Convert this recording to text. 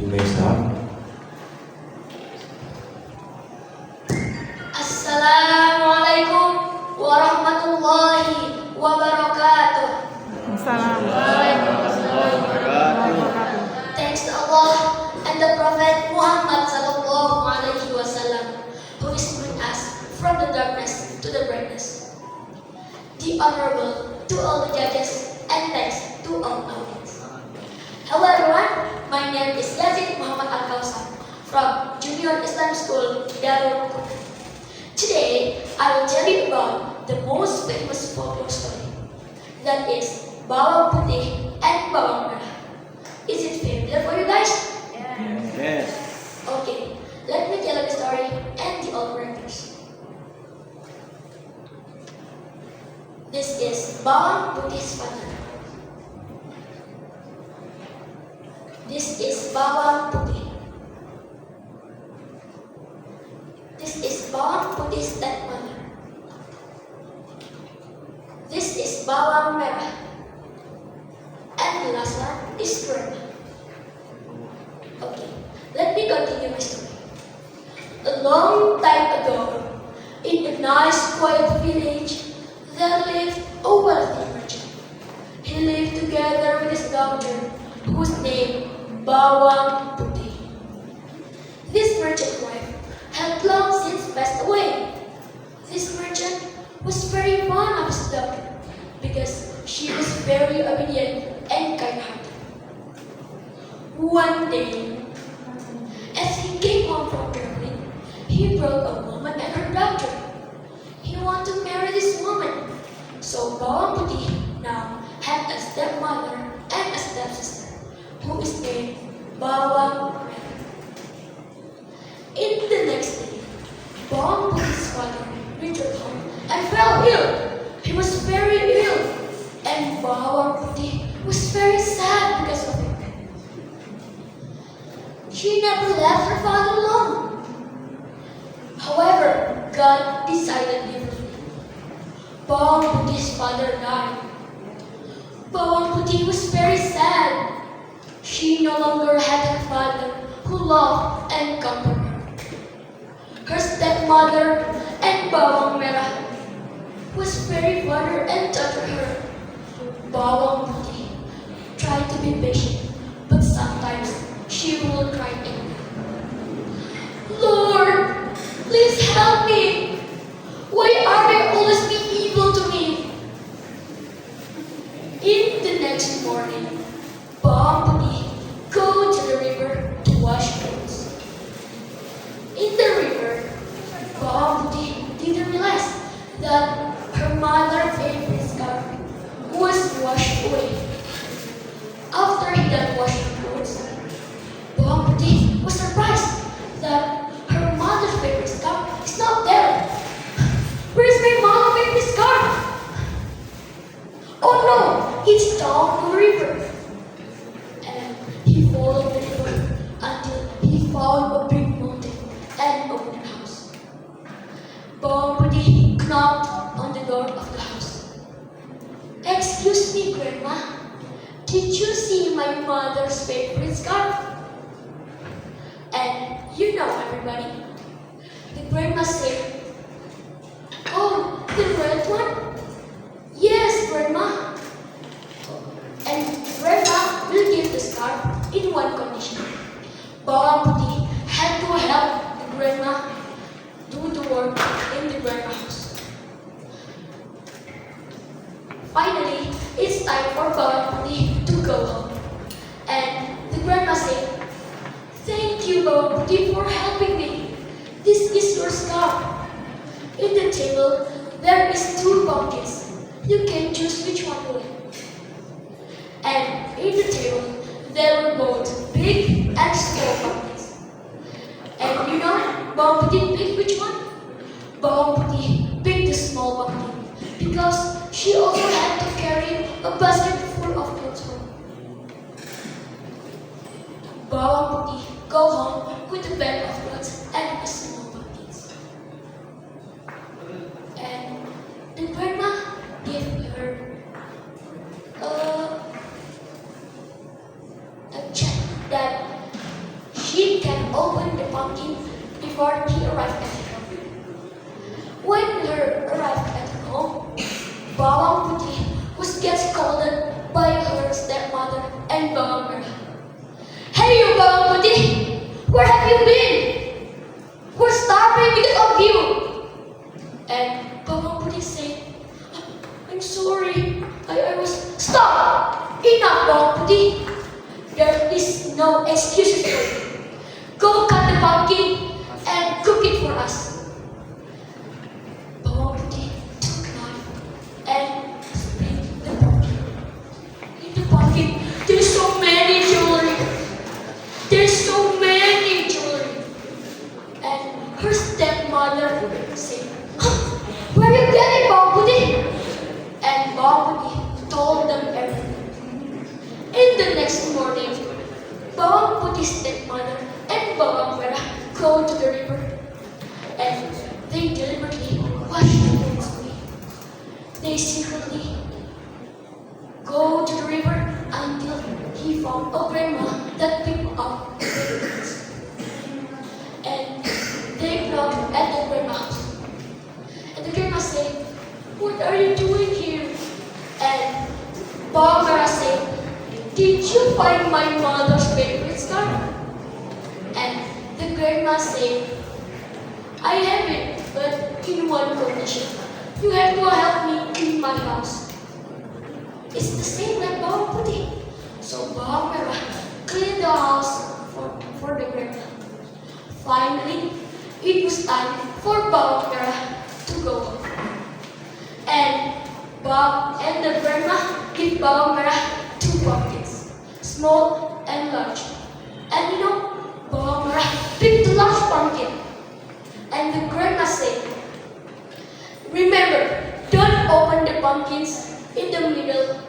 You may start. Assalamualaikum warahmatullahi wabarakatuh. Thanks to Allah and the Prophet Muhammad sallallahu alaihi wasallam, who is bring us from the darkness to the brightness. The honorable to all the judges and thanks to all audience. Hello everyone, my name is Yazid Alkautsar from Junior Islam School, Putih. Today, I will tell you about the most famous folklore story, that is Bawang Putih and Bawang Merah. Is it familiar for you guys? Yes. Okay, let me tell you the story and the old characters. This is Bawang Putih's father. This is Bawang Putih. This is Bawang Putih's stepmother. This is Bawang Merah. And the last one is Grandma. Okay, let me continue my story. A long time ago, in a nice quiet village, there lived a wealthy merchant. He lived together with his daughter, whose name Bawang Putih. This merchant wife had long since passed away. This merchant was very fond of his daughter because she was very obedient and kind-hearted. One day, as he came home from traveling, he brought a woman and her daughter. He wanted to marry this woman, so Bawang Putih now had a stepmother and a stepsister, who is named Bawang Merah. In the next day, Bawang Putih's father returned home and fell ill. He was very ill, and Bawang Putih was very sad because of it. She never left her father alone. However, God decided differently. Bawang Putih's father died. Bawang Putih was very sad. She no longer had her father who loved and comforted her. Her stepmother and Bawang Merah was very father and daughter her. Bawang Putih tried to be patient, but sometimes she will cry anyway. Lord, please help me. Why are they always being evil to me? In the next morning, Bawang Putih go to the river to wash clothes. In the river, Bawang Putih didn't realize that her mother's favorite scarf was washed away. After he done washing clothes, Bawang Putih was surprised that her mother's favorite scarf is not there. Where is my mom's favorite scarf? Oh no, it's down the river. And he followed the river until he found a big mountain and a wooden house. Bawang Putih knocked on the door of the house. Excuse me, Grandma. Did you see my mother's favorite scarf? And you know, everybody, the grandma said, "Oh, the red one? Yes, Grandma." And Grandma will give the scarf in one condition. Bawang Putih had to help the grandma do the work in the grandma house. Finally, it's time for Bawang Putih to go home. And the grandma said, "Thank you, Bawang Putih, for helping me. This is your scarf. In the table, there is 2 pumpkins. You can choose which one you like." And in the table, there were both big and small pumpkins. And you know, Bawang Putih picked which one? Bawang Putih picked the small pumpkin because she also had to carry a basket full of clothes home. Bawang Putih go home with a bag of clothes and a small pumpkins. And the grandma gave her a check that opened the pumpkin before he arrived at home. When her arrived at home, Bawang Putih was get scolded by her stepmother and Bawang Merah. Hey you Bawang Putih! Where have you been? We're starving because of you! And Bawang Putih said, I'm sorry, I was... Stop! Enough Bawang Putih! There is no excuses for you. Go cut the pumpkin and cook it for us. Bawang Putih took a knife and split the pumpkin. In the pumpkin, there's so many jewelry. There's so many jewelry. And her stepmother said, where are you getting Bawang Putih? And Bawang Putih told them everything. In the next morning, Bawang Putih's stepmother and Bawang Merah go to the river, and they deliberately wash the clothes away. They secretly go to the river until he found a grandma that picked up the clothes. And they knocked at the grandma's house. And the grandma said, what are you doing here? And Bawang Merah said, did you find my mother's favorite scarf? And the grandma said, I have it, but in one condition. You have to help me clean my house. It's the same like Bawang Putih. So Bawang Merah cleaned the house for the grandma. Finally, it was time for Bawang Merah to go home. And the grandma gave Bawang Merah 2 pumpkins, small and large. And you know, Bawang Merah picked the large pumpkin. And the grandma said, remember, don't open the pumpkins in the middle